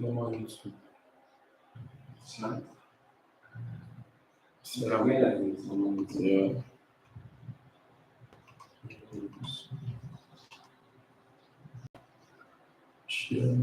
normal YouTube. Smart. Yeah. Where that is normal YouTube. Yeah. Share.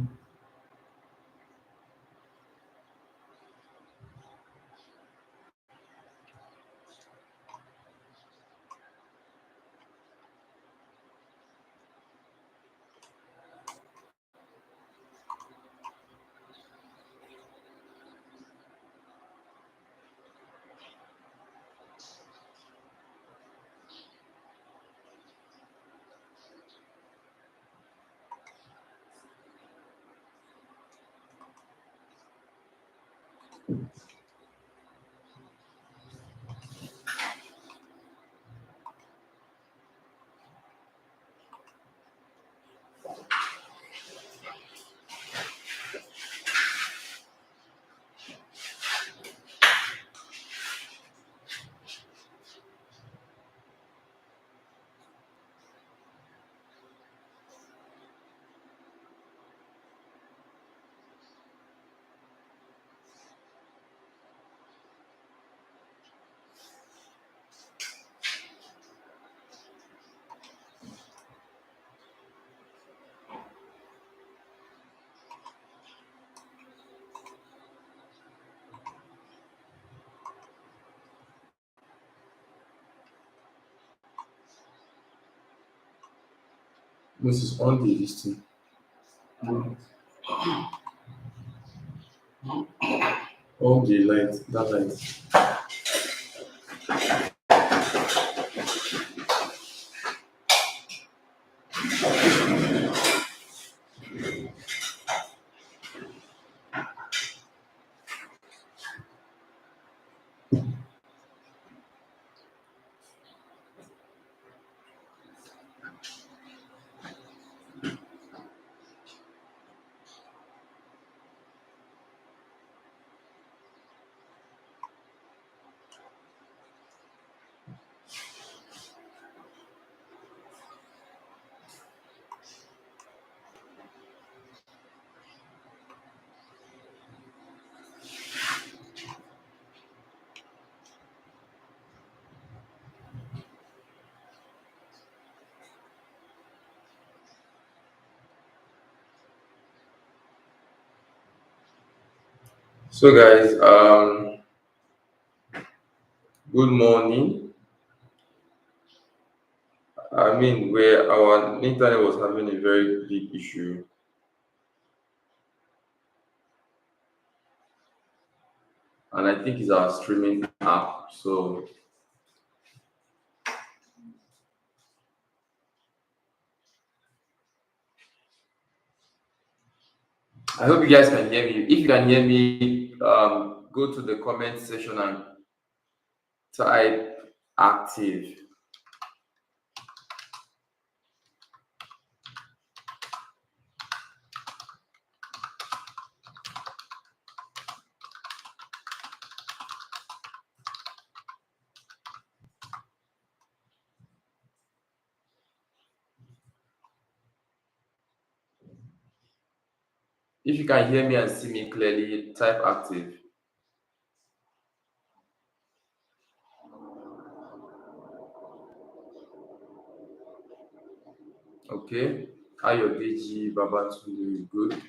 This is on the listing. On the light, that light. So guys, good morning. I mean, where our internet was having a very big issue, and I think it's our streaming app. So I hope you guys can hear me. If you can hear me, go to the comment section and type active. If you can hear me and see me clearly, type active. Okay. Ayodeji Babatunde, good.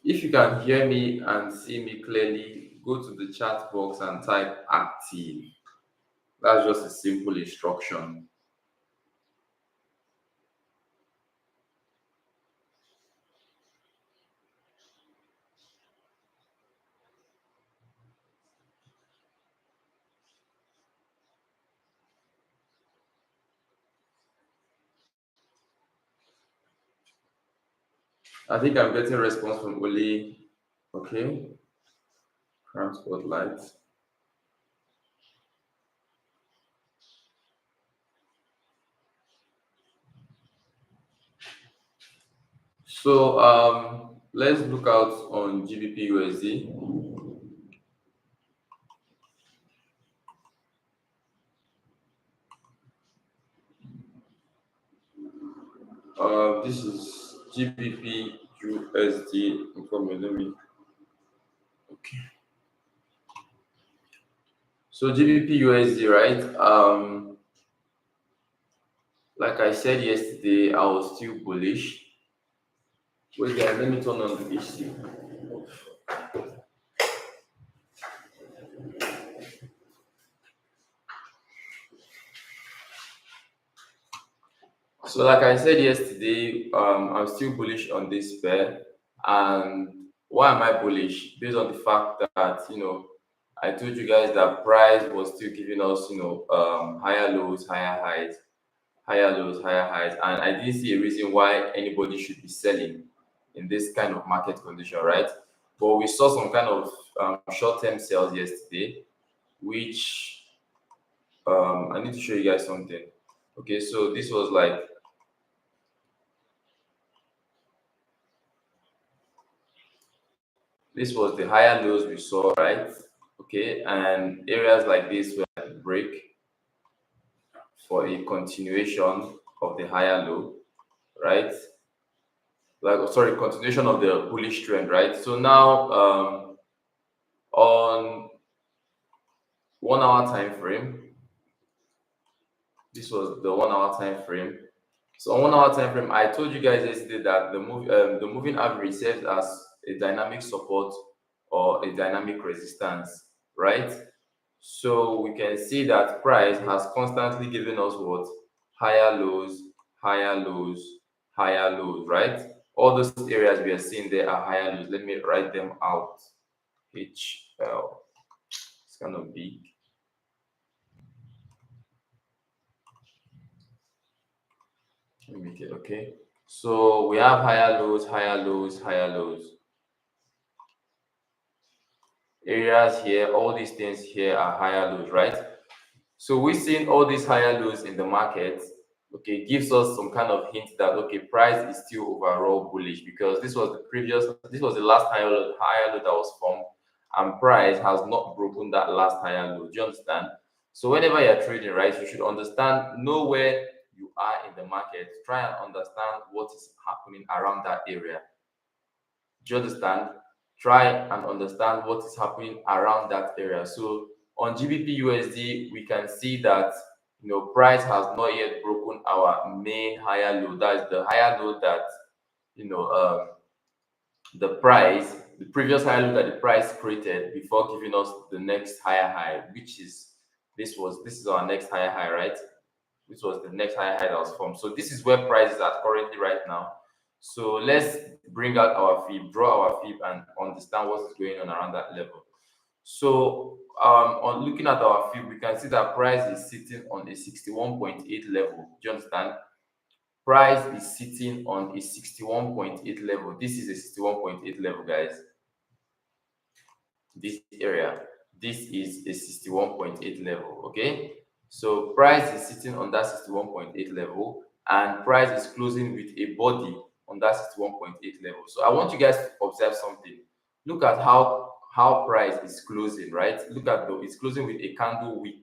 If you can hear me and see me clearly, go to the chat box and type active. That's just a simple instruction. I think I'm getting response from Oli. Okay. Transport lights. So let's look out on GBP USD. This is GBP USD. Let me. Okay. So GBP USD, right? Like I said yesterday, I was still bullish. Wait, guys, let me turn on the HC. So, like I said yesterday, I'm still bullish on this pair. And why am I bullish? Based on the fact that I told you guys that price was still giving us higher lows, higher highs, higher lows, higher highs, and I didn't see a reason why anybody should be selling in this kind of market condition, right? But we saw some kind of short-term sales yesterday, which I need to show you guys something. Okay, so this was the higher lows we saw, right? Okay, and areas like this were like break for a continuation of the higher low, right? Like, oh, sorry, continuation of the bullish trend, right? So now on 1 hour time frame, this was the 1 hour time frame. So on 1 hour time frame, I told you guys yesterday that the moving average serves as a dynamic support or a dynamic resistance, right? So we can see that price has constantly given us what? Higher lows, higher lows, higher lows, right? All those areas we are seeing there are higher lows. Let me write them out. HL. It's kind of big. Let me make it okay. So we have higher lows, higher lows, higher lows. Areas here, all these things here are higher lows, right? So we're seeing all these higher lows in the market, okay, gives us some kind of hint that okay, price is still overall bullish because this was the last higher low that was formed, and price has not broken that last higher low. Do you understand? So whenever you're trading, right, you should know where you are in the market, try and understand what is happening around that area. Do you understand? Try and understand what is happening around that area. So on GBP USD, we can see that price has not yet broken our main higher low. That is the higher low that you know the previous higher low that the price created before giving us the next higher high, which is this is our next higher high, right? Which was the next higher high that was formed. So this is where price is at currently right now. So let's bring out our fib, draw our fib, and understand what is going on around that level. So on looking at our fib, we can see that price is sitting on a 61.8 level. Do you understand? Price is sitting on a 61.8 level. This is a 61.8 level, guys. This area, this is a 61.8 level. Okay, so price is sitting on that 61.8 level, and price is closing with a body on that 61.8 level. So I want you guys to observe something. Look at how price is closing, right? Look at it's closing with a candle wick.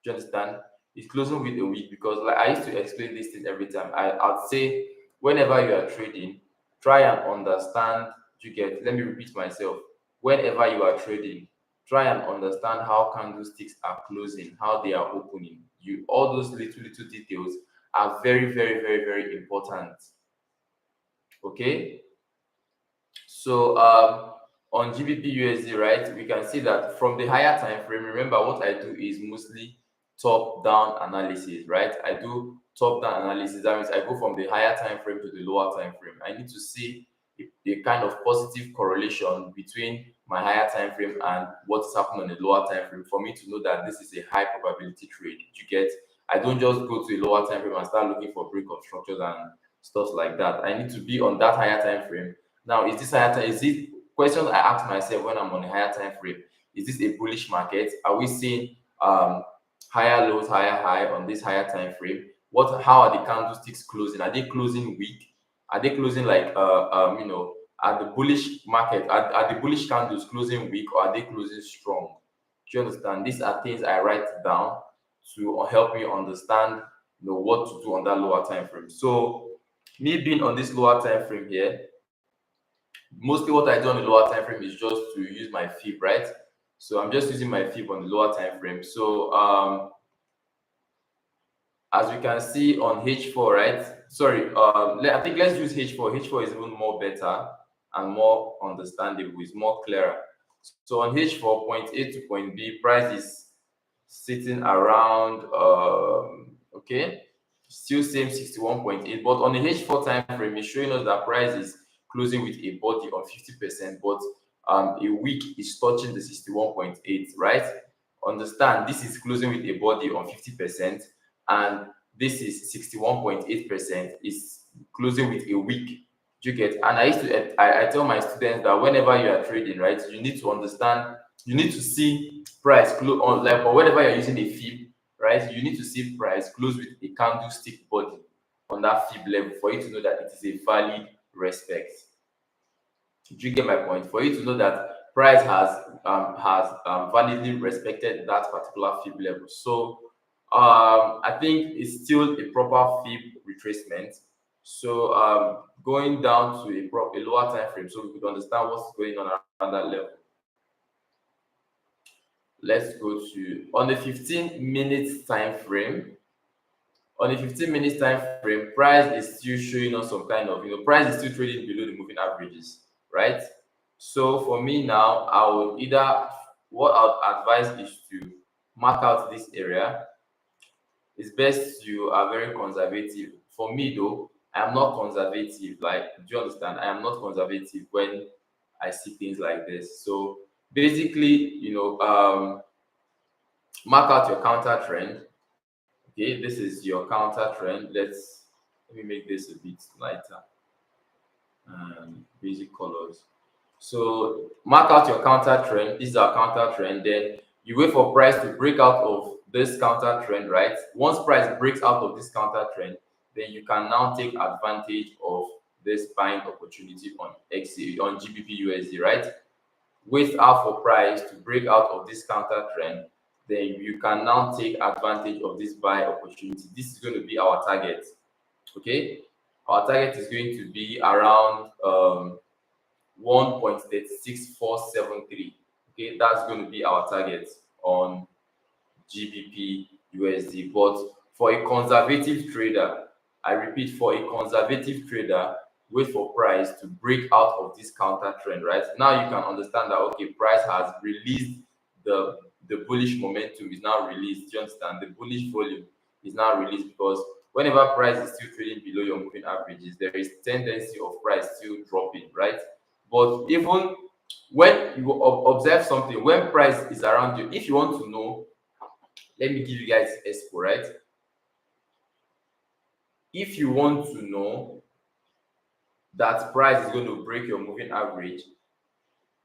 Do you understand? It's closing with a wick because, like, I used to explain this thing every time. I'd say whenever you are trading, try and understand. You get, let me repeat myself. Whenever you are trading, try and understand how candlesticks are closing, how they are opening. All those little details are very, very, very, very important. Okay, so on GBP USD, right, we can see that from the higher time frame. Remember, what I do is mostly top down analysis, right? I do top down analysis. That means I go from the higher time frame to the lower time frame. I need to see a kind of positive correlation between my higher time frame and what is happening on the lower time frame for me to know that this is a high probability trade. You get? I don't just go to a lower time frame and start looking for break of structures and stuff like that. I need to be on that higher time frame. Now, is this higher time? Is it questions I ask myself when I'm on a higher time frame? Is this a bullish market? Are we seeing higher lows, higher high on this higher time frame? How are the candlesticks closing? Are they closing weak? Are they closing like are the bullish market, are the bullish candles closing weak, or are they closing strong? Do you understand? These are things I write down to help me understand what to do on that lower time frame. So Me being on this lower time frame here, mostly what I do on the lower time frame is just to use my fib, right? So I'm just using my fib on the lower time frame. So as we can see on H4, right? Sorry, I think let's use H4. H4 is even more better and more understandable, it's more clearer. So on H4, point A to point B, price is sitting around, okay, still same 61.8, but on the H4 time frame, it's showing us that price is closing with a body on 50%, but a wick is touching the 61.8, right? Understand, this is closing with a body on 50%, and this is 61.8% is closing with a wick. Do you get? And I tell my students that whenever you are trading, right, you need to understand, you need to see price close on, like, or whenever you're using a fib, right, you need to see price close with a candlestick body on that fib level for you to know that it is a valid respect. Do you get my point? For you to know that price has validly respected that particular fib level. So I think it's still a proper fib retracement. So going down to a lower time frame, so we could understand what's going on around that level. Let's go to on the 15 minutes time frame. On the 15 minutes time frame, price is still showing us some kind of, price is still trading below the moving averages, right? So for me now, I would either, what I would advise is to mark out this area. It's best you are very conservative. For me though, I am not conservative. Like, do you understand? I am not conservative when I see things like this. So basically, mark out your counter trend. Okay, this is your counter trend. Let me make this a bit lighter. Basic colors. So mark out your counter trend. This is our counter trend. Then you wait for price to break out of this counter trend, right? Once price breaks out of this counter trend, then you can now take advantage of this buying opportunity on on GBP USD, right? Wait out for price to break out of this counter trend, then you can now take advantage of this buy opportunity. This is going to be our target. Okay, our target is going to be around 1.36473. Okay, that's going to be our target on GBP USD. But for a conservative trader, I repeat, for a conservative trader, wait for price to break out of this counter trend, right? Now you can understand that, okay, price has released the bullish momentum is now released. Do you understand? The bullish volume is now released because whenever price is still trading below your moving averages, there is tendency of price still dropping, right? But even when you observe something, when price is around you, if you want to know, let me give you guys expo, right? If you want to know that price is going to break your moving average,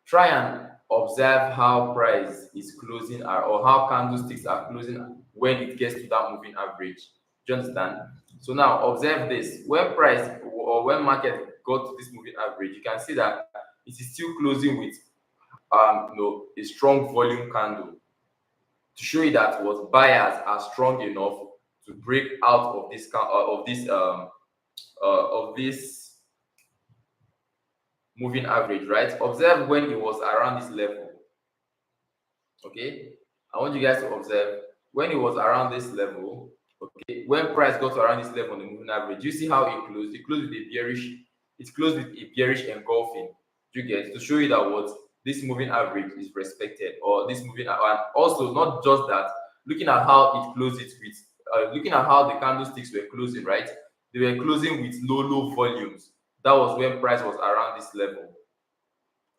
try and observe how price is closing or how candlesticks are closing when it gets to that moving average. Do you understand? So now observe this. When price or when market got to this moving average, you can see that it is still closing with a strong volume candle to show you that what buyers are strong enough to break out of this moving average, right? Observe when it was around this level. Okay, I want you guys to observe when it was around this level. Okay, when price got to around this level on the moving average, you see how it closed. It closed with a bearish. It closed with a bearish engulfing. You get to show you that what this moving average is respected, or this moving, and also not just that. Looking at how it closed it with, looking at how the candlesticks were closing, right? They were closing with low volumes. That was when price was around this level,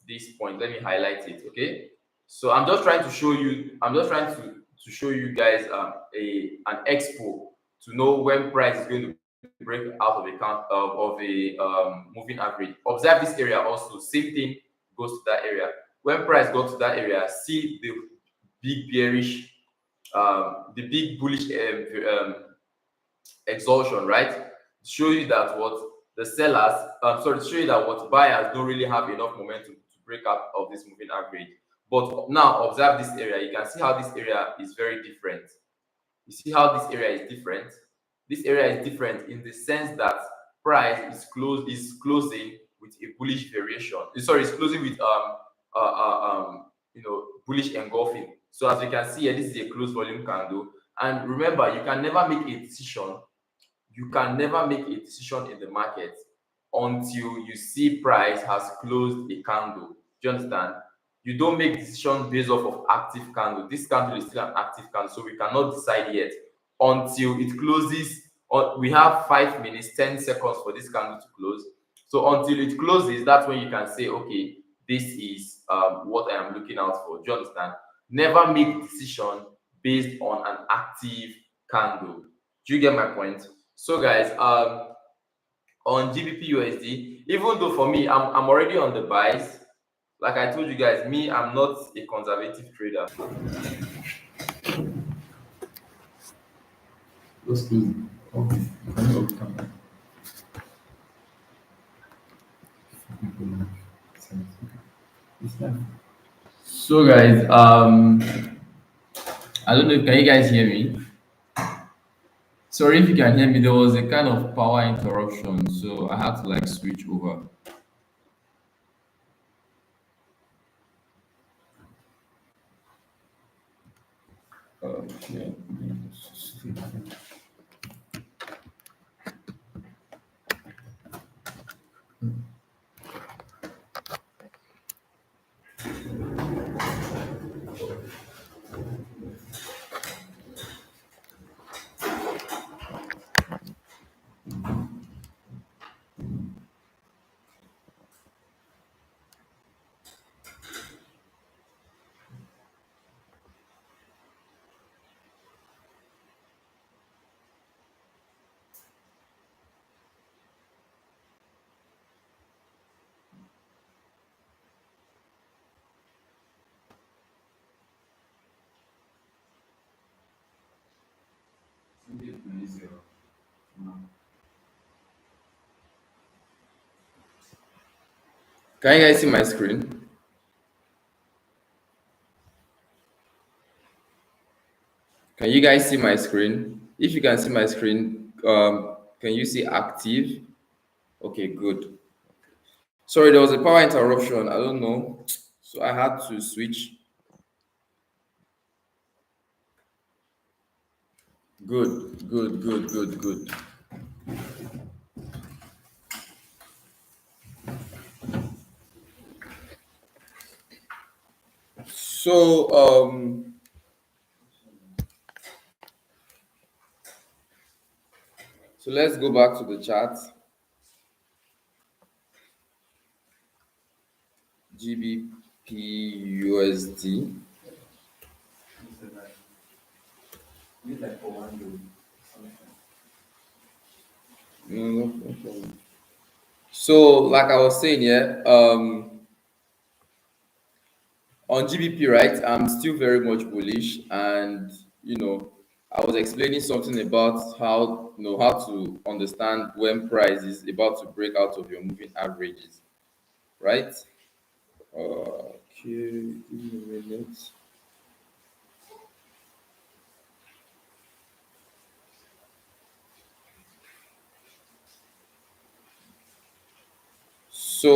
this point. Let me highlight it. Okay, so I'm just trying to show you guys an expo to know when price is going to break out of a moving average. Observe this area also, same thing goes to that area. When price goes to that area, see the big bearish, the big bullish exhaustion, right? Show you that what the sellers, sorry, show you that what buyers don't really have enough momentum to break out of this moving average. But now observe this area. You can see how this area is very different. You see how this area is different. This area is different in the sense that price is closing with a bullish variation. Sorry, it's closing with bullish engulfing. So as you can see here, this is a closed volume candle. And remember, you can never make a decision in the market until you see price has closed a candle. Do you understand? You don't make decision based off of active candle. This candle is still an active candle, so we cannot decide yet until it closes. We have 5 minutes, 10 seconds for this candle to close. So until it closes, that's when you can say, okay, this is what I am looking out for. Do you understand? Never make decision based on an active candle. Do you get my point? So guys, on GBP USD, even though for me, I'm already on the buys. Like I told you guys, me, I'm not a conservative trader. Let's do it. Okay. Can you open that? It's not. So guys, I don't know. Can you guys hear me? Sorry if you can hear me. There was a kind of power interruption, so I had to like switch over. Okay. Can you guys see my screen? Can you guys see my screen? If you can see my screen, can you see active? Okay, good. Sorry, there was a power interruption. I don't know. So I had to switch. Good, good, good, good, good. So so let's go back to the chart. GBP USD. No problem. So like I was saying, yeah, on GBP, right? I'm still very much bullish, and I was explaining something about how to understand when price is about to break out of your moving averages, right? Okay, give me a minute. So,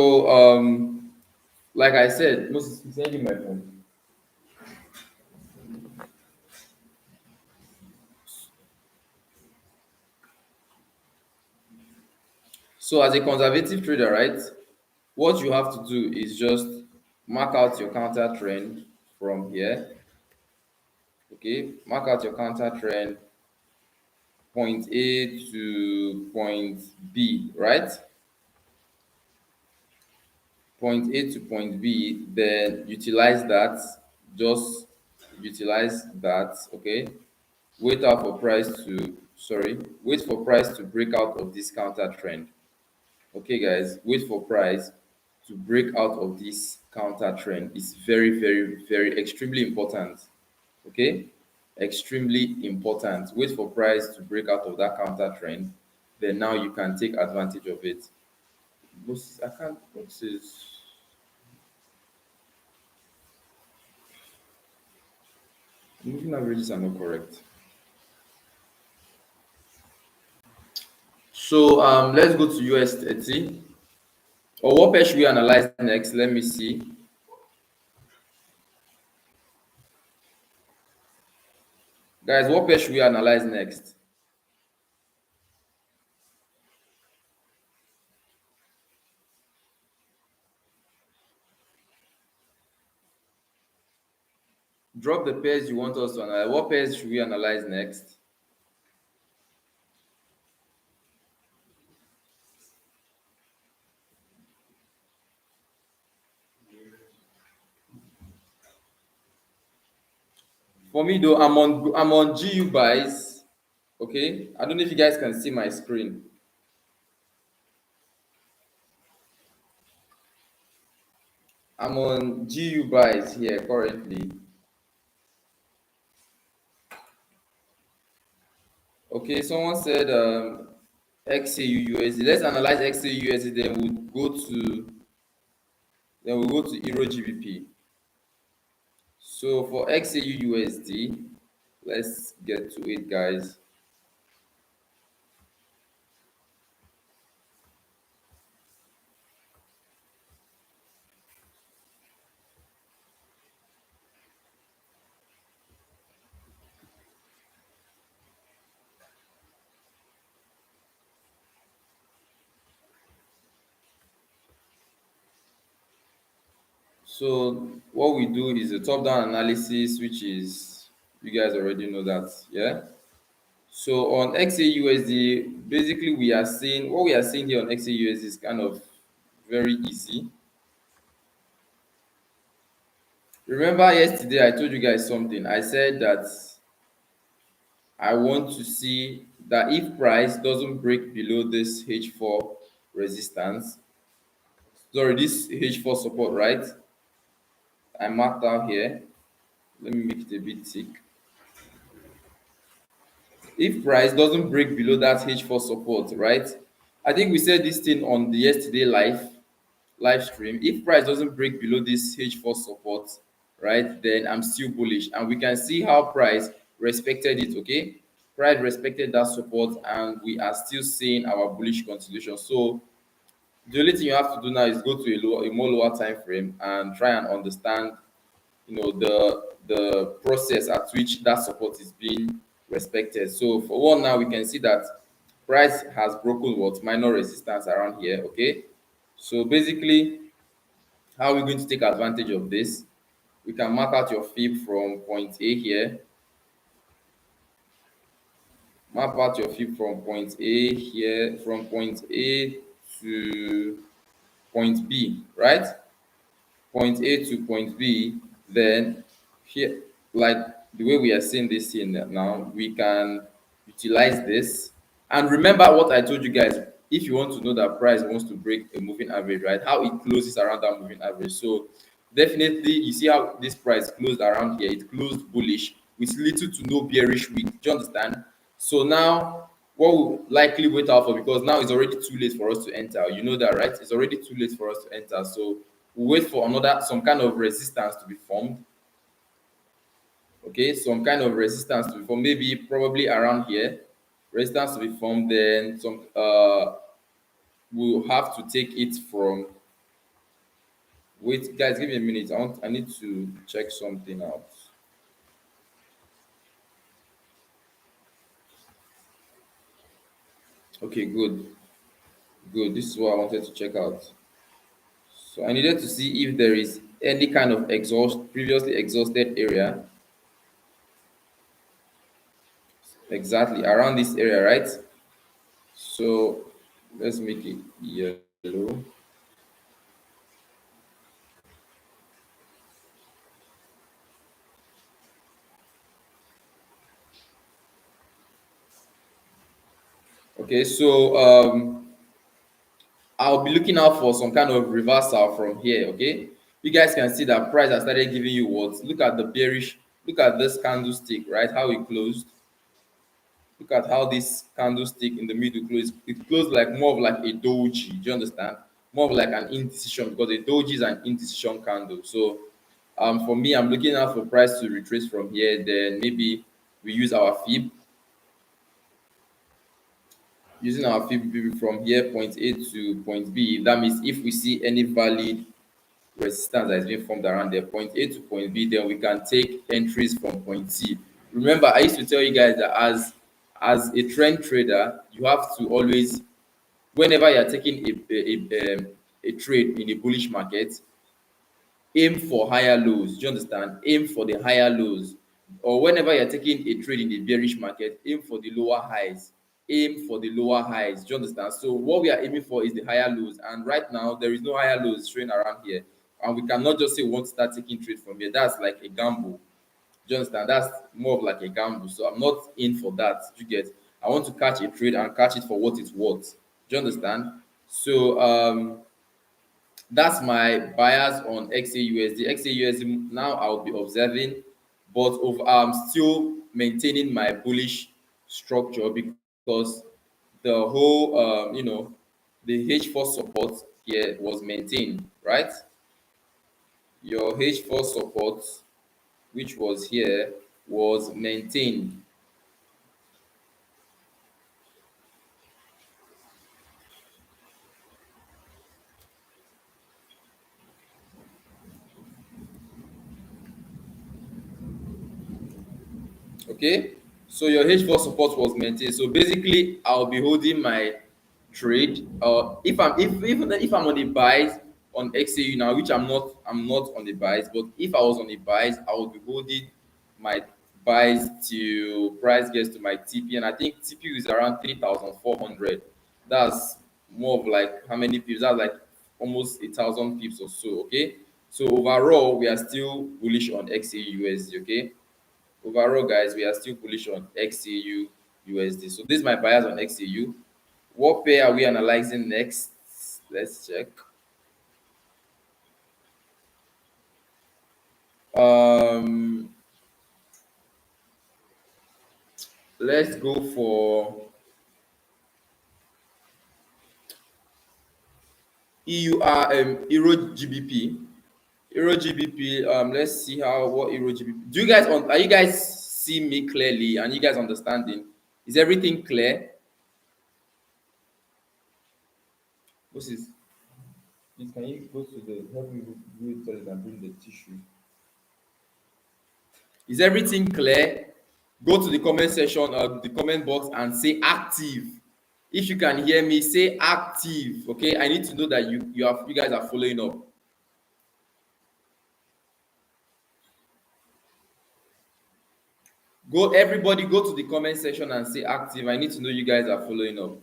like I said, Moses, is sending my phone. So, as a conservative trader, right, what you have to do is just mark out your counter trend from here. Okay, mark out your counter trend point A to point B, right? Point A to point B, then utilize that. Just utilize that, okay? Wait out for price to, sorry, wait for price to break out of this counter trend. Okay, guys, wait for price to break out of this counter trend. It's very, very, very extremely important. Okay, extremely important. Wait for price to break out of that counter trend, then now you can take advantage of it. I can't, what's this? Moving averages are not correct. So let's go to US 30. Or what pair should we analyze next? Let me see. Guys, what pair should we analyze next? Drop the pairs you want us to analyze. What pairs should we analyze next? For me though, I'm on GU buys. Okay, I don't know if you guys can see my screen. I'm on GU buys here currently. Okay, someone said XAU USD. Let's analyze XAU USD. Then we'll go to Euro GBP. So for XAU USD, let's get to it, guys. So what we do is a top-down analysis, which is you guys already know that, yeah. So on XAUSD, basically we are seeing what we are seeing here on XAUSD is kind of very easy. Remember yesterday I told you guys something. I said that I want to see that if price doesn't break below this H4 resistance, sorry, this H4 support, right? I marked out here. Let me make it a bit thick. If price doesn't break below that H4 support, right? I think we said this thing on the yesterday live stream. If price doesn't break below this H4 support, right, then I'm still bullish. And we can see how price respected it, okay? Price respected that support and we are still seeing our bullish continuation. So the only thing you have to do now is go to a more lower time frame and try and understand, the process at which that support is being respected. So for one, now we can see that price has broken what minor resistance around here. Okay, so basically, how are we going to take advantage of this? We can mark out your fib from point A here. Map out your fib from point A here, from point A to point B, right? Point A to point B, then here, like the way we are seeing this here now, we can utilize this. And remember what I told you guys, if you want to know that price wants to break a moving average, right? How it closes around that moving average. So definitely you see how this price closed around here, it closed bullish with little to no bearish wick. Do you understand? So now what we'll likely wait out for, because now it's already too late for us to enter. You know that, right? It's already too late for us to enter. So we'll wait for another some kind of resistance to be formed. Okay, some kind of resistance to be formed, maybe probably around here. Resistance to be formed, then some we'll have to take it from. Wait, guys, give me a minute. I need to check something out. Okay, good. Good. This is what I wanted to check out. So I needed to see if there is any kind of previously exhausted area, exactly around this area, right? So let's make it yellow. Okay, so I'll be looking out for some kind of reversal from here. Okay, you guys can see that price has started giving you what? Look at the bearish. Look at this candlestick, right? How it closed. Look at how this candlestick in the middle closed. It closed like more of like a doji. Do you understand? More of like an indecision, because a doji is an indecision candle. So for me, I'm looking out for price to retrace from here. Then maybe we use our fib. using our FIB from here point A to point B. That means if we see any valid resistance that is being formed around there, point A to point B, then we can take entries from point C. Remember, I used to tell you guys that as a trend trader, you have to always, whenever you're taking a trade in a bullish market, aim for higher lows. Do you understand? Aim for the higher lows. Or whenever you're taking a trade in the bearish market, aim for the lower highs. Aim for the lower highs. Do you understand? So what we are aiming for is the higher lows. And right now, there is no higher lows showing around here. And we cannot just say we want to start taking trade from here. That's like a gamble. Do you understand? That's more of like a gamble. So I'm not in for that. Do you get? I want to catch a trade and catch it for what it's worth. Do you understand? So that's my bias on XAUSD. XAUSD now I'll be observing, but I'm still maintaining my bullish structure because the whole the H4 support here was maintained, right? Your H4 support, which was here, was maintained. Okay, so your H4 support was maintained. So basically I'll be holding my trade. If even if I'm on the buys on XAU now, which I'm not on the buys, but if I was on the buys, I would be holding my buys till price gets to my TP, and I think TP is around 3,400. That's more of like how many pips? That's like almost 1,000 pips or so. Okay, so overall we are still bullish on XAUSD. Okay, overall, guys, we are still bullish on XAU USD. So this is my bias on XAU. What pair are we analyzing next? Let's check. Um, let's go for Euro GBP. Euro GBP. Let's see how what Euro GBP. Do you guys are you guys see me clearly and you guys understanding? Is everything clear? What is? Please, can you go to the help me do it so that I bring the tissue? Is everything clear? Go to the comment section or the comment box and say active. If you can hear me, say active. Okay, I need to know that you guys are following up. Go everybody go to the comment section and say active. I need to know you guys are following up.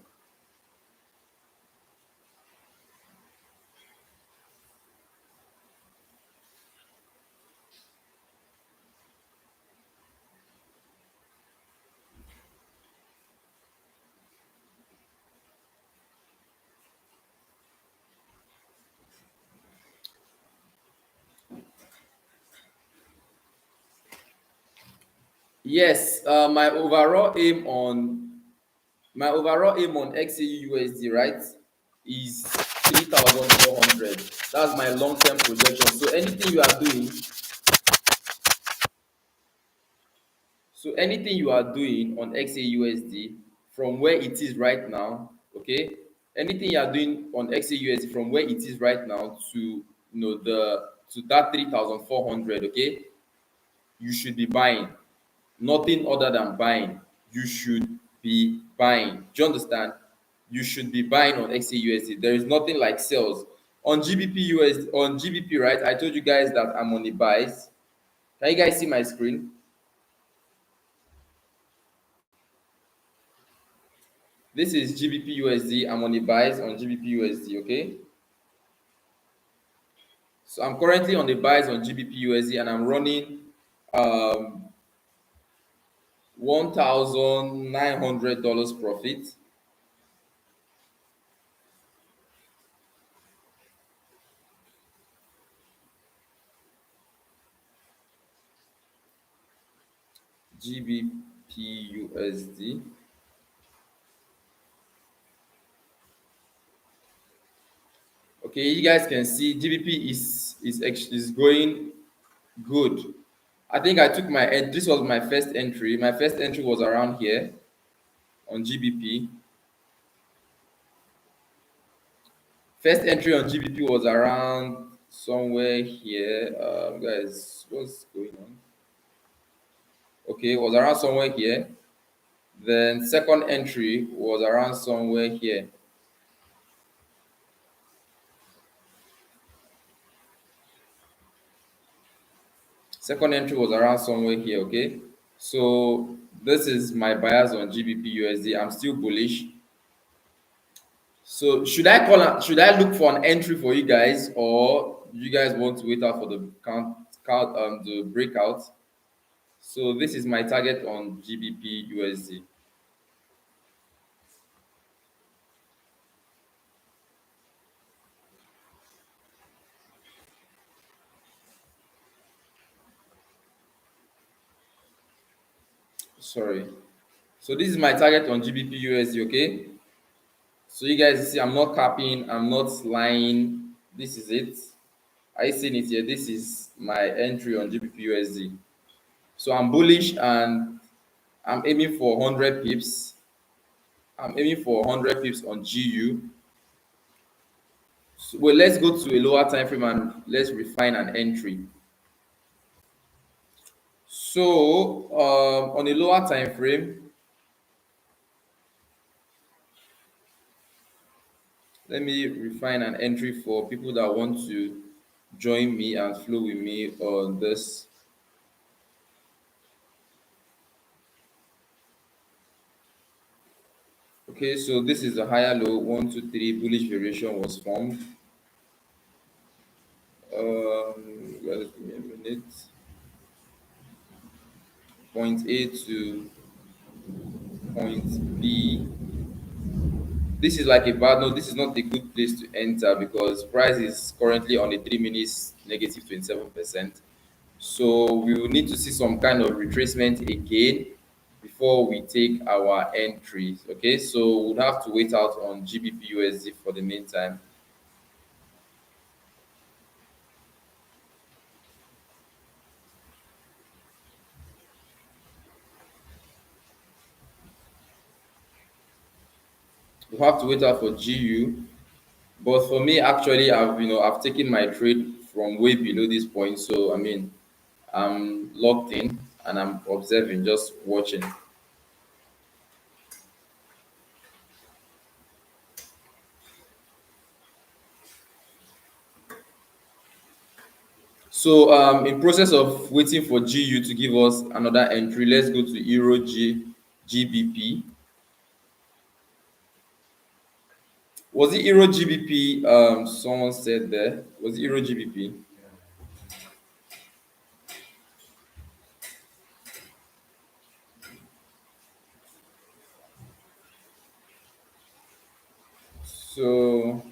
Yes, my overall aim on XAU USD, right, is 3,400. That's my long-term projection. So anything you are doing on XAUSD from where it is right now, okay? Anything you are doing on XAUSD from where it is right now to the to that 3,400, okay? You should be buying. Nothing other than buying. You should be buying. Do you understand? You should be buying on XAUSD. There is nothing like sales. On GBP, right? I told you guys that I'm on the buys. Can you guys see my screen? This is GBP USD. I'm on the buys on GBP USD, okay? So I'm currently on the buys on GBP USD and I'm running um $1,900 profit. GBP USD. Okay, you guys can see GBP is going good. I think I took this was my first entry. My first entry was around here on GBP. First entry on GBP was around somewhere here. Guys, what's going on? Okay, it was around somewhere here. Then second entry was around somewhere here. Second entry was around somewhere here. Okay, so this is my bias on GBP USD. I'm still bullish. So should I look for an entry for you guys, or you guys want to wait out for the count the breakout? So this is my target on GBP USD. Sorry. So this is my target on GBP USD. Okay. So you guys see, I'm not capping. I'm not lying. This is it. Are you seeing it here? This is my entry on GBP USD. So I'm bullish and I'm aiming for 100 pips. I'm aiming for 100 pips on GU. So, well, let's go to a lower time frame and let's refine an entry. So on a lower time frame, let me refine an entry for people that want to join me and flow with me on this. Okay, so this is a higher low, 1, 2, 3 bullish variation was formed. Guys, give me a minute. Point A to point B. This is like a bad note. This is not a good place to enter because price is currently on a 3 minutes negative 27%. So we will need to see some kind of retracement again before we take our entries. Okay, so we'll have to wait out on GBP USD for the meantime. We'll have to wait out for GU. But for me, actually, I've taken my trade from way below this point. So I mean, I'm locked in and I'm observing, just watching. So in process of waiting for GU to give us another entry, let's go to Euro GBP. Was it Euro GBP? Someone said there. Was it Euro GBP? So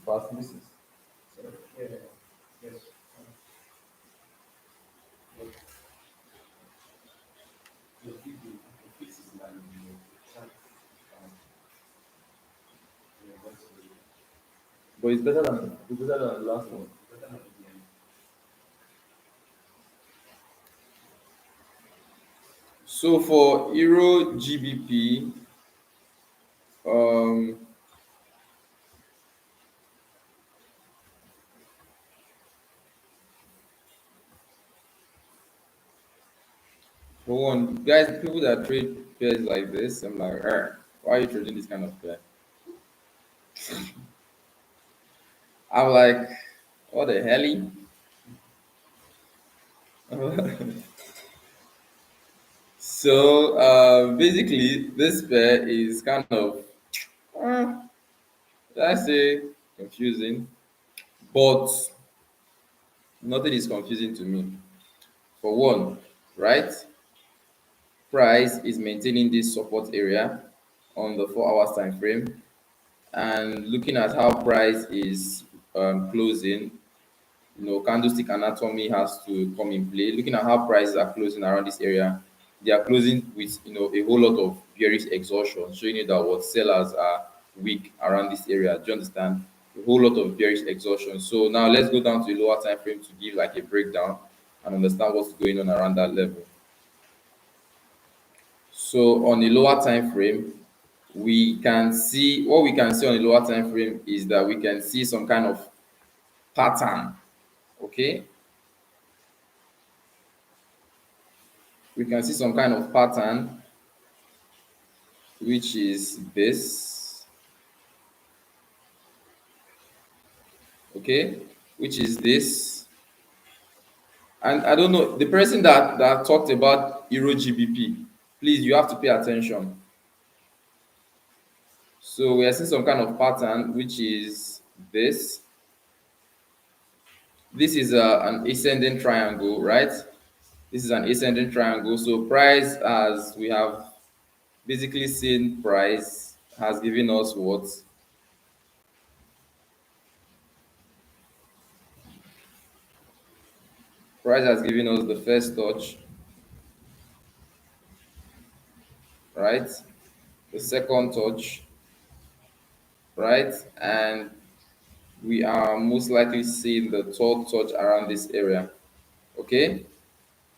fast misses. But it's better than the last one. So for Euro GBP, um, for one, guys, people that trade pairs like this, I'm like, why are you trading this kind of pair? I'm like, what the hell? So basically, this pair is kind of, uh, let's say, confusing, but nothing is confusing to me. For one, right? Price is maintaining this support area on the 4 hours time frame, and looking at how price is closing, candlestick anatomy has to come in play. Looking at how prices are closing around this area, they are closing with a whole lot of bearish exhaustion, showing you that what sellers are weak around this area. Do you understand? A whole lot of bearish exhaustion. So now let's go down to a lower time frame to give like a breakdown and understand what's going on around that level. So on a lower time frame, we can see what we can see on a lower time frame is that we can see some kind of pattern. Okay, we can see some kind of pattern, which is this. Okay, which is this. And I don't know the person that talked about Euro GBP. Please, you have to pay attention. So we are seeing some kind of pattern, which is this. This is an ascending triangle, right? This is an ascending triangle. So price, as we have basically seen, price has given us what? Price has given us the first touch, right? The second touch, right? And we are most likely seeing the third touch around this area. Okay,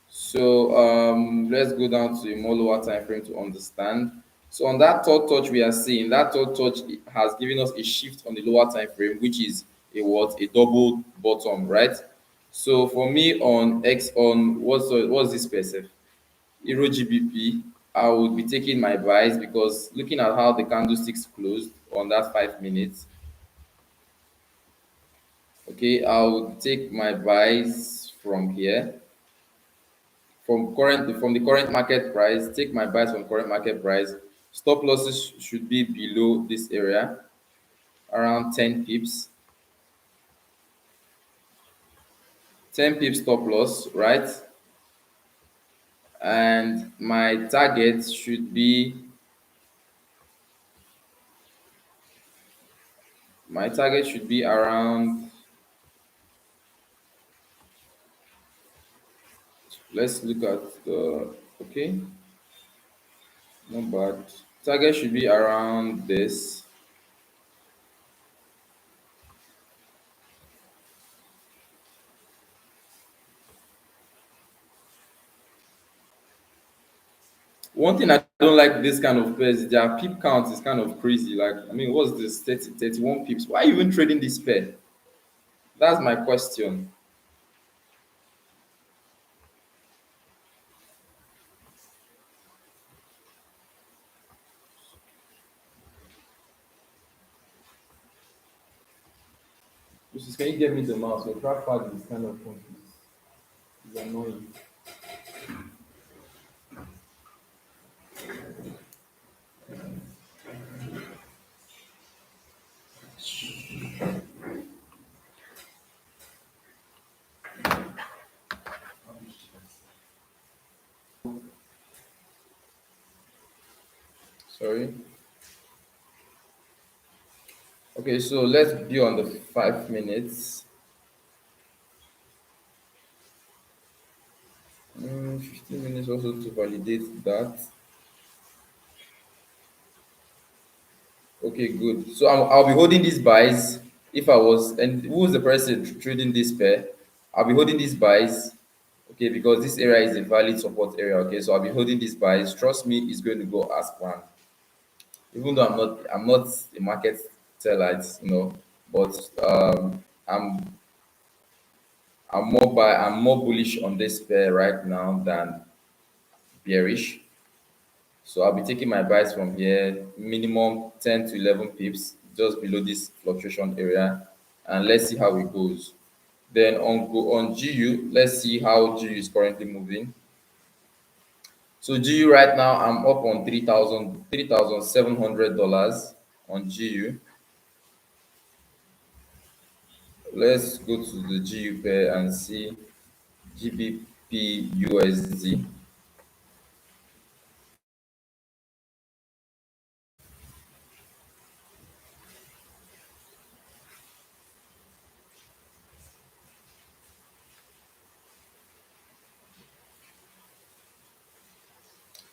so let's go down to a more lower time frame to understand. So on that third touch we are seeing, that third touch has given us a shift on the lower time frame, which is a what? A double bottom, right? So for me on X, on what's this person? Euro GBP, I would be taking my buys because looking at how the candlesticks closed on that 5 minutes, okay, I would take my buys from here, from the current market price. Take my buys from current market price. Stop losses should be below this area, around 10 pips. 10 pips stop loss, right? And my target should be around, let's look at the, okay, not bad. Target should be around this. One thing I don't like this kind of pairs, their pip count is kind of crazy. Like, I mean, what's this 30, 31 pips? Why are you even trading this pair? That's my question. Mrs. Can you get me the mouse? Your trackpad is kind of confused. It's annoying. Sorry. Okay, so let's be on the 5 minutes. 15 minutes also to validate that. Okay, good. So I'll be holding these buys. If I was, and who's the person trading this pair? I'll be holding these buys. Okay, because this area is a valid support area. Okay, so I'll be holding these buys. Trust me, it's going to go as planned. Even though I'm not a market teller, but I'm more bullish on this pair right now than bearish. So I'll be taking my buys from here, minimum 10 to 11 pips, just below this fluctuation area, and let's see how it goes. Then on GU, let's see how GU is currently moving. So GU right now, I'm up on $3,700 on GU. Let's go to the GU pair and see GBP USD.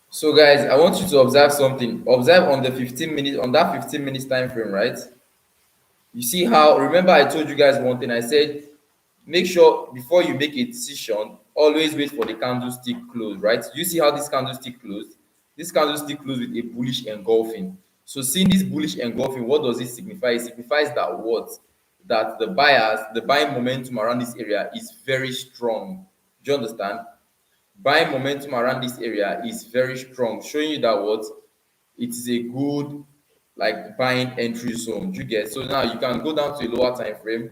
So guys, I want you to observe something. Observe on the 15 minutes, on that 15 minutes time frame, right? You see how, remember I told you guys one thing. I said make sure before you make a decision, always wait for the candlestick close, right? You see how this candlestick closed? This candlestick closed with a bullish engulfing. So seeing this bullish engulfing, what does it signify? It signifies that what? That the buying momentum around this area is very strong. Do you understand? Buying momentum around this area is very strong, showing you that what? It is a good like buying entry zone. Do you get? So now you can go down to a lower time frame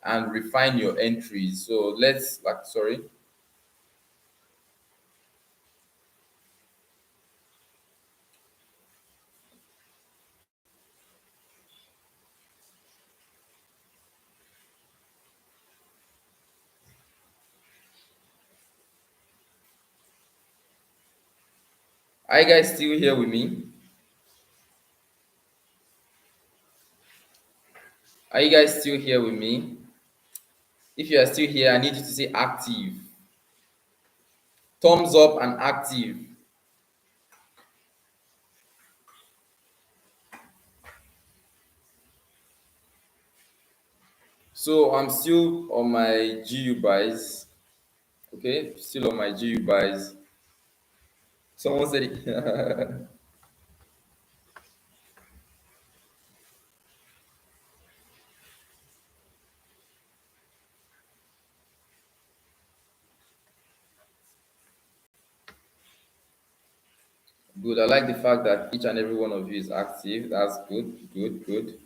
and refine your entries. So let's like sorry. Are you guys still here with me? Are you guys still here with me? If you are still here, I need you to say active. Thumbs up and active. So I'm still on my GU buys. Okay, still on my GU buys. Someone said it. Good. I like the fact that each and every one of you is active. That's good. Good. Good.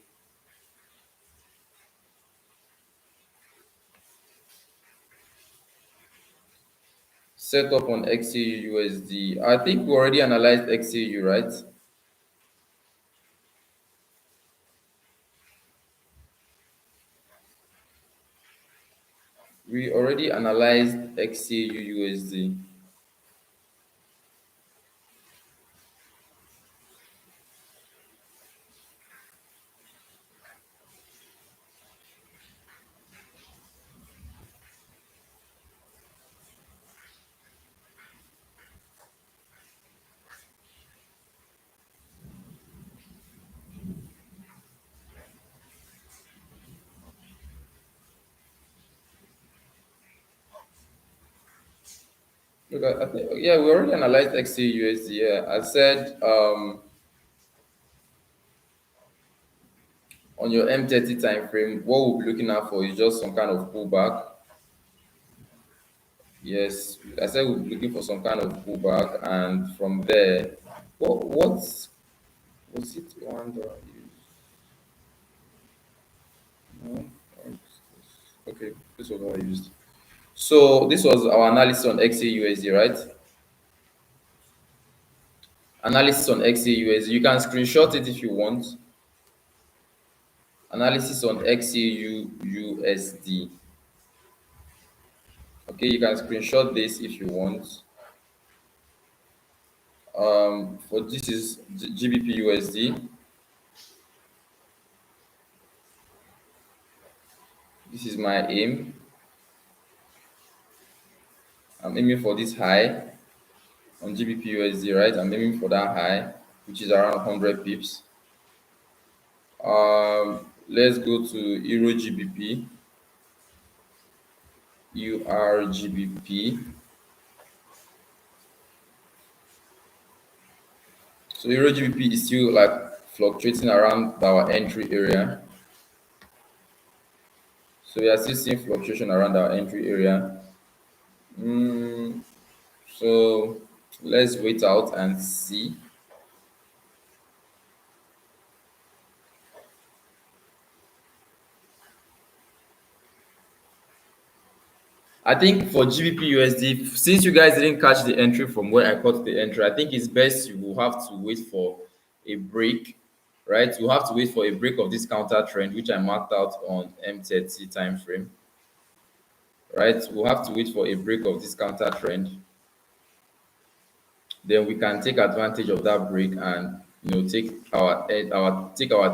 Set up on XAU USD. I think we already analyzed XAU, right? We already analyzed XAU USD. Look, I think, yeah, we already analyzed XAU USD. Yeah, I said on your M30 time frame, what we'll be looking at for is just some kind of pullback. Yes, I said we'll be looking for some kind of pullback, and from there, what was it? $1? No, okay, this was what I used. So this was our analysis on XAUSD, right? Analysis on XAUSD. You can screenshot it if you want. Analysis on XAUUSD. Okay, you can screenshot this if you want. For this is GBP USD. This is my aim. I'm aiming for this high on GBP USD, right? I'm aiming for that high, which is around 100 pips. Let's go to Euro GBP, URGBP. So Euro GBP is still like fluctuating around our entry area. So we are still seeing fluctuation around our entry area. Mm, so let's wait out and see. I think for GBP USD, since you guys didn't catch the entry from where I caught the entry, I think it's best you will have to wait for a break, right? You have to wait for a break of this counter trend, which I marked out on M30 time frame, right? We'll have to wait for a break of this counter trend. Then we can take advantage of that break and take our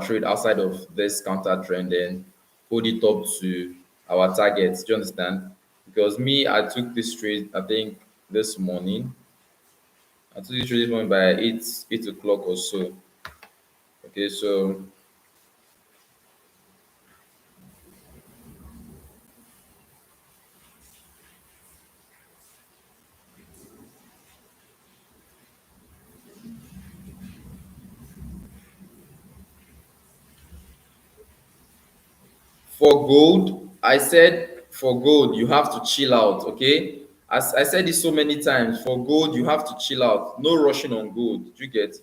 trade outside of this counter trend and hold it up to our targets. Do you understand? Because me, I took this trade, I think this morning. I took this trade this morning by eight o'clock or so. Okay, so For gold, I said for gold, you have to chill out, okay? As I said this so many times, for gold, you have to chill out. No rushing on gold. Do you get?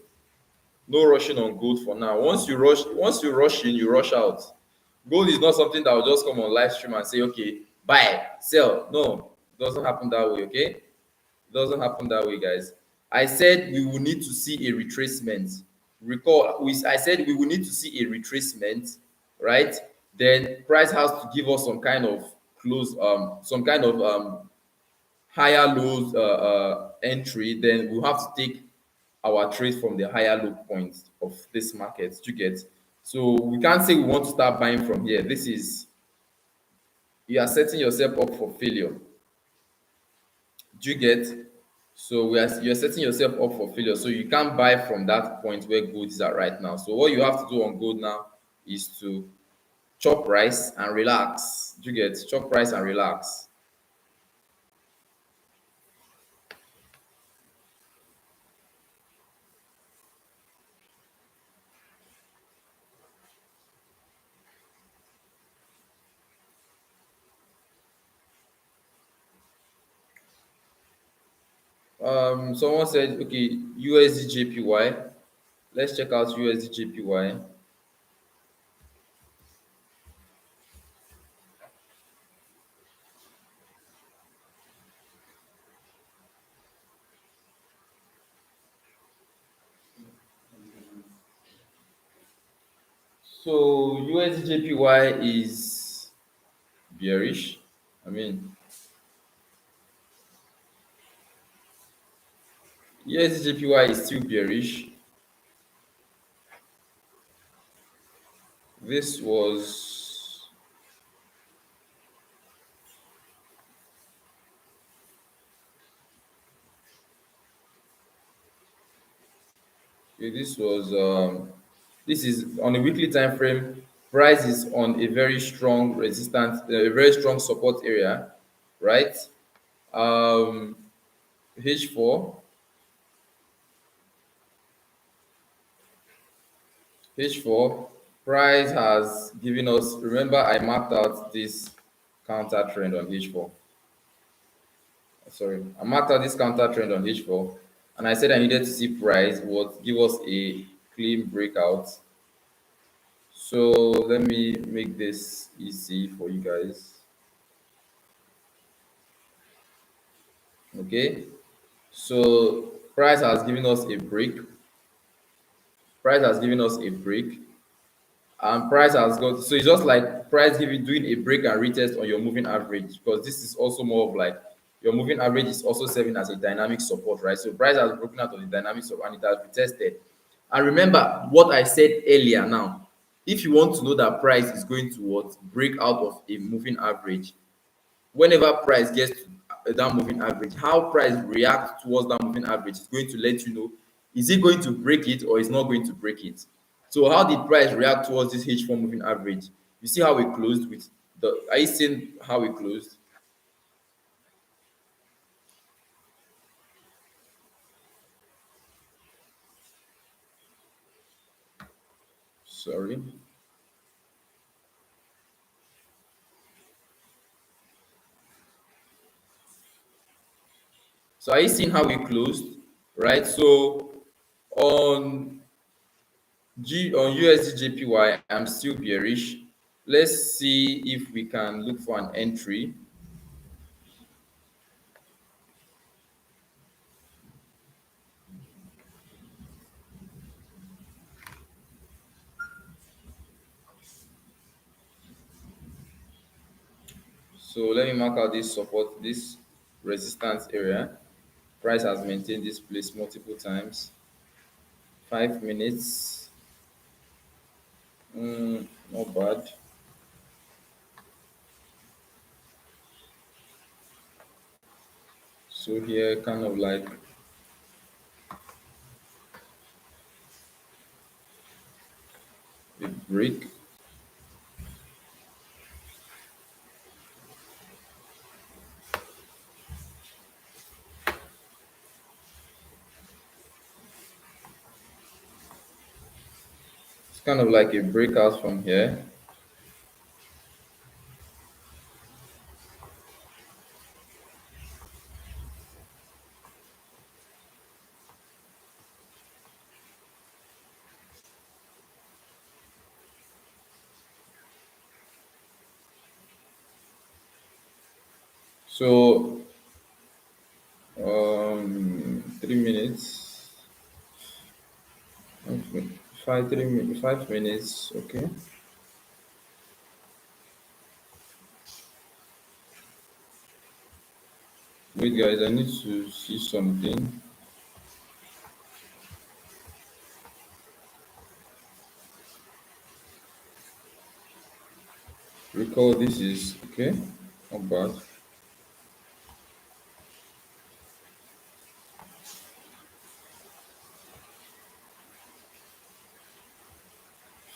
No rushing on gold for now. Once you rush in, you rush out. Gold is not something that will just come on live stream and say, okay, buy, sell. No, it doesn't happen that way, okay? It doesn't happen that way, guys. I said we will need to see a retracement. Recall, I said we will need to see a retracement, right? Then price has to give us some kind of close, some kind of higher lows entry. Then we'll have to take our trade from the higher low points of this market. Do you get? So we can't say we want to start buying from here. This is, you are setting yourself up for failure. Do you get? So you're setting yourself up for failure. So you can't buy from that point where gold is at right now. So what you have to do on gold now is to chop price and relax. Do you get? Chop price and relax. Someone said, okay, USD JPY. Let's check out USD JPY. So USD JPY is bearish. I mean, USD JPY is still bearish. This was, okay, this is on a weekly time frame. Price is on a very strong resistance, a very strong support area, right? Um, H4, H4 price has given us. Remember, I marked out this counter trend on H4. Sorry, I marked out this counter trend on H4, and I said I needed to see price would give us a clean breakout. So let me make this easy for you guys. Okay, so price has given us a break. Price has given us a break, and price has got, so it's just like price giving doing a break and retest on your moving average, because this is also more of like your moving average is also serving as a dynamic support, right? So price has broken out of the dynamic support and it has retested. And remember what I said earlier. Now, if you want to know that price is going to what, break out of a moving average, whenever price gets to that moving average, how price reacts towards that moving average is going to let you know, is it going to break it or is not going to break it. So how did price react towards this H4 moving average? You see how we closed with the, are you seeing how we closed? Sorry. So are you seeing how we closed? Right. So on on USD JPY, I'm still bearish. Let's see if we can look for an entry. So let me mark out this support, this resistance area. Price has maintained this place multiple times. 5 minutes. Not bad. So here, kind of like a break. It's kind of like a breakout from here. So 3 minutes, 5 5 minutes. Okay. Wait, guys, I need to see something. Recall this is okay. Not bad.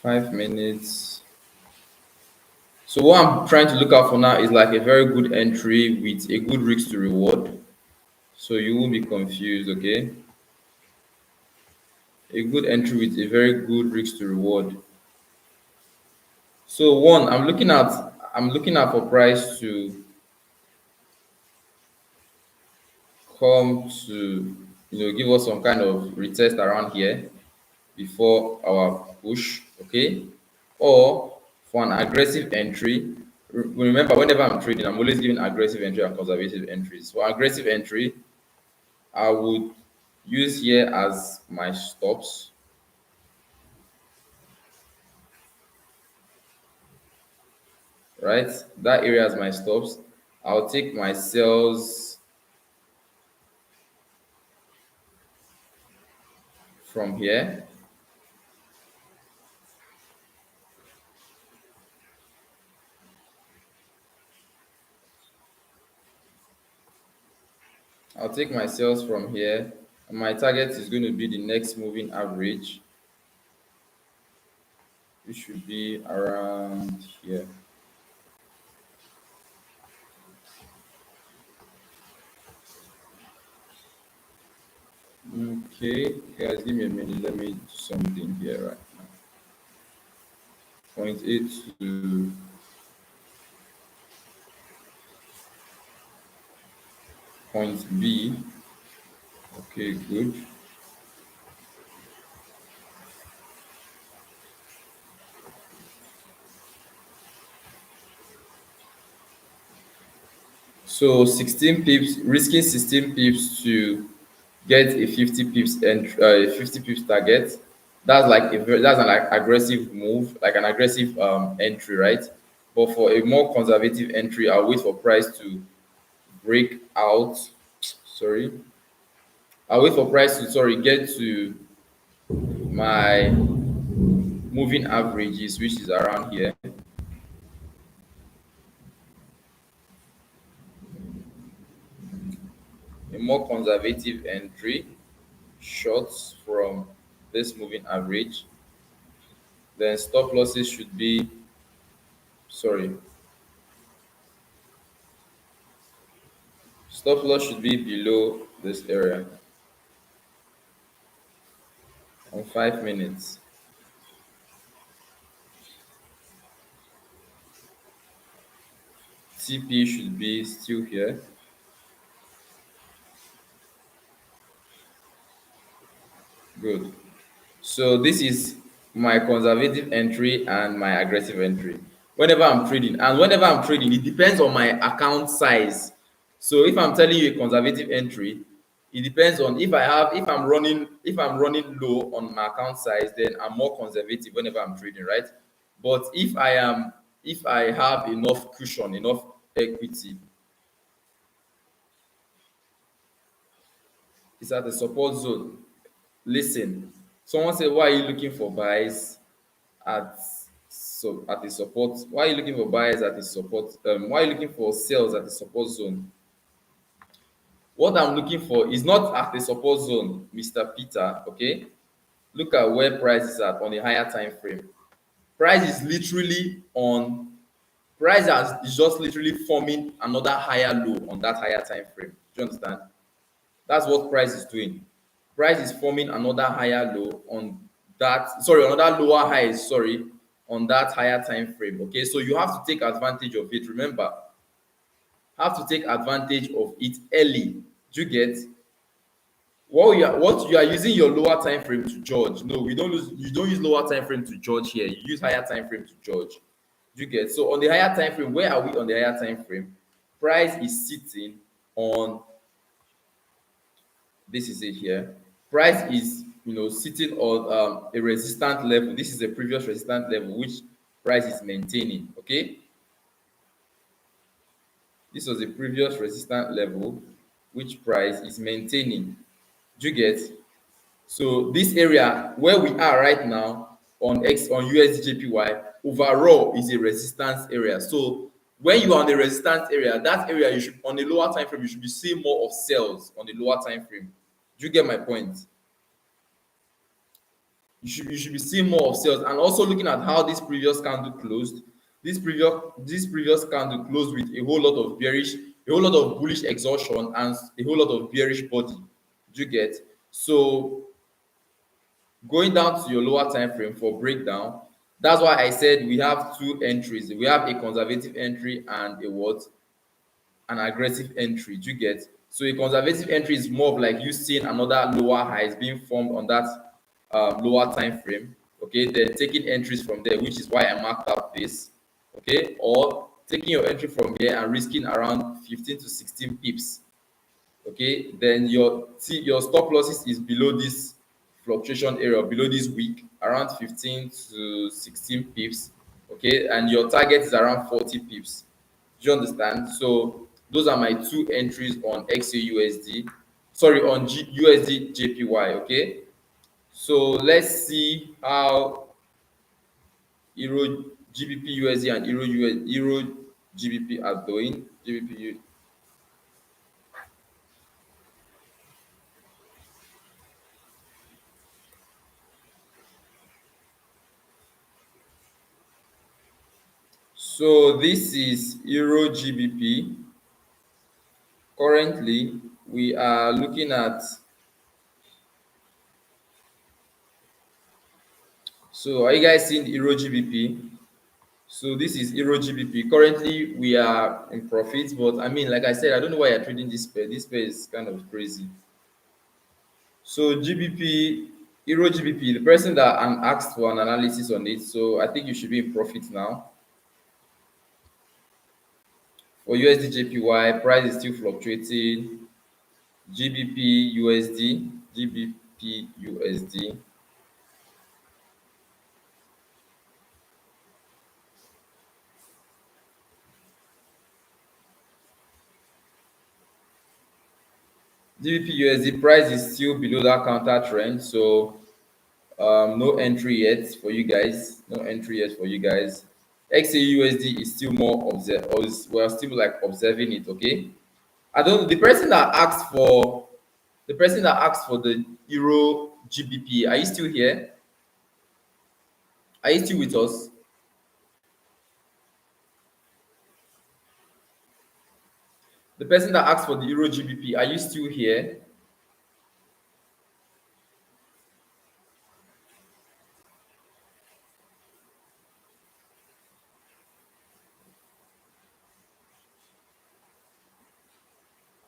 5 minutes. So what I'm trying to look out for now is like a very good entry with a good risk to reward. So you won't be confused, okay? A good entry with a very good risk to reward. So one, I'm looking at for price to come to give us some kind of retest around here before our push, okay? Or for an aggressive entry. Remember, whenever I'm trading, I'm always giving aggressive entry and conservative entries. For aggressive entry, I would use here as my stops, right? That area as my stops. I'll take my sells from here. I'll take my sales from here. And my target is going to be the next moving average, which should be around here. Okay, guys, give me a minute. Let me do something here right now. Point A to point B. Okay, good. So 16 pips, risking 16 pips to get a 50 pips and 50 pips target. That's like that's an like aggressive move, like an aggressive entry, right? But for a more conservative entry, I'll wait for price to break out. Sorry, I'll wait for price to get to my moving averages, which is around here. A more conservative entry, shorts from this moving average. Then stop losses should be, sorry, stop loss should be below this area on 5 minutes. TP should be still here. Good. So this is my conservative entry and my aggressive entry. Whenever I'm trading, it depends on my account size. So if I'm telling you a conservative entry, it depends on if I'm running low on my account size, then I'm more conservative whenever I'm trading, right? But if I have enough cushion, enough equity, it's at the support zone. Listen, someone said, why are you looking for buys at at the support? Why are you looking for buys at the support? Why are you looking for sales at the support zone? What I'm looking for is not at the support zone, Mr. Peter. Okay, look at where price is at on a higher time frame. Price is literally on. Is just literally forming another higher low on that higher time frame. Do you understand? That's what price is doing. Price is forming another higher low on another lower high, on that higher time frame. Okay, so you have to take advantage of it. Remember, have to take advantage of it early. Do you get what you are using your lower time frame to judge? No, you don't use lower time frame to judge here. You use higher time frame to judge. Do you get? So on the higher time frame, where are we on the higher time frame? price is sitting on, this is it here, price is, sitting on a resistant level. This is a previous resistant level which price is maintaining. Okay, this was a previous resistant level which price is maintaining. Do you get? So this area where we are right now on USDJPY overall is a resistance area. So when you are on the resistance area, that area you should, on the lower time frame, you should be seeing more of sales on the lower time frame. Do you get my point? You should be seeing more of sales, and also looking at how this previous candle closed. This previous candle closed with a whole lot of bullish exhaustion and a whole lot of bearish body. Do you get? So going down to your lower time frame for breakdown, that's why I said we have two entries. We have a conservative entry and a what? An aggressive entry. Do you get? So a conservative entry is more of like you seeing another lower highs being formed on that lower time frame. Okay, then taking entries from there, which is why I marked out this. Okay, or taking your entry from here and risking around 15 to 16 pips. Okay, then your stop losses is below this fluctuation area, below this week, around 15 to 16 pips. Okay, and your target is around 40 pips. Do you understand? So those are my two entries on XAUSD, sorry, on USD JPY. Okay, so let's see how euro GBP USD and euro GBP are doing. So this is euro GBP. Currently we are looking at, so are you guys seeing euro GBP? So this is euro GBP. Currently we are in profit, but I mean, like I said, I don't know why you're trading this pair. This pair is kind of crazy. So GBP, euro GBP, the person that asked for an analysis on it, so I think you should be in profit now. For USD JPY, price is still fluctuating. GBP USD, GBP USD. GBP USD price is still below that counter trend, so no entry yet for you guys. No entry yet for you guys. XAUSD is still more observe, or we're still like observing it. Okay, I don't. The person that asked for the euro GBP. Are you still here? Are you still with us? The person that asked for the euro GBP. Are you still here?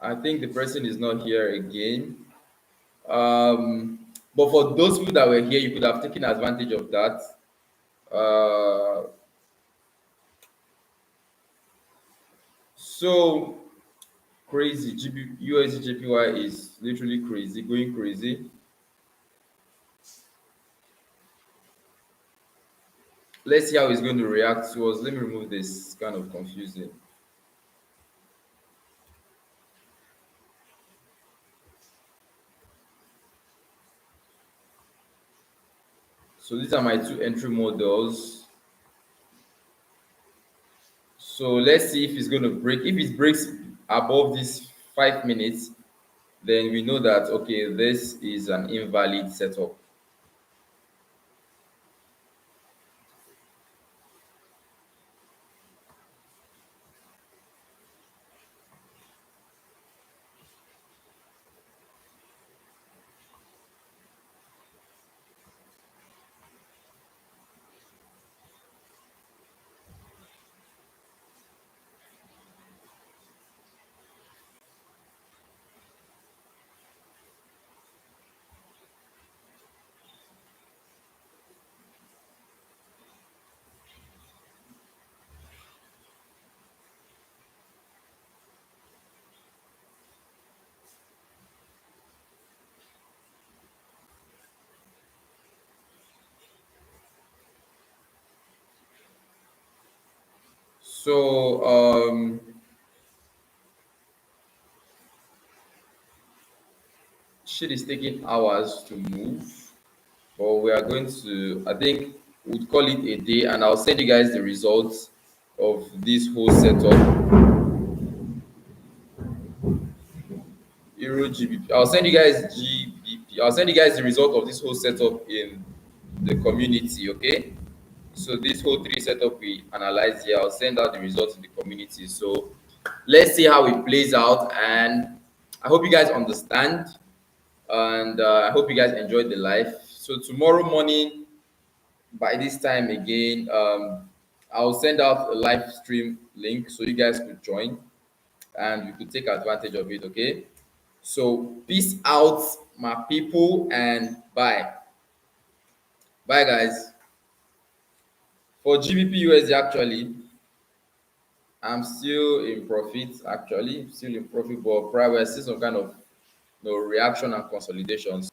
I think the person is not here again. But for those people that were here, you could have taken advantage of that. Uh, so crazy. USD JPY is literally crazy, going crazy. Let's see how it's going to react to us. Let me remove this. It's kind of confusing. So these are my two entry models. So let's see if it's going to break. If it breaks above this 5 minutes, then we know that okay, this is an invalid setup. So shit is taking hours to move, but we are going to, I think we'd call it a day, and I'll send you guys the results of this whole setup. Euro GBP. I'll send you guys GBP. I'll send you guys the result of this whole setup in the community, okay? So this whole three setup we analyzed here, I'll send out the results in the community. So let's see how it plays out, and I hope you guys understand, and I hope you guys enjoyed the live. So tomorrow morning by this time again, I'll send out a live stream link so you guys could join and we could take advantage of it, okay? So peace out, my people, and bye. Bye, guys. For GBP USD, actually, I'm still in profit. Actually, still in profit, but probably I see some kind of reaction and consolidation.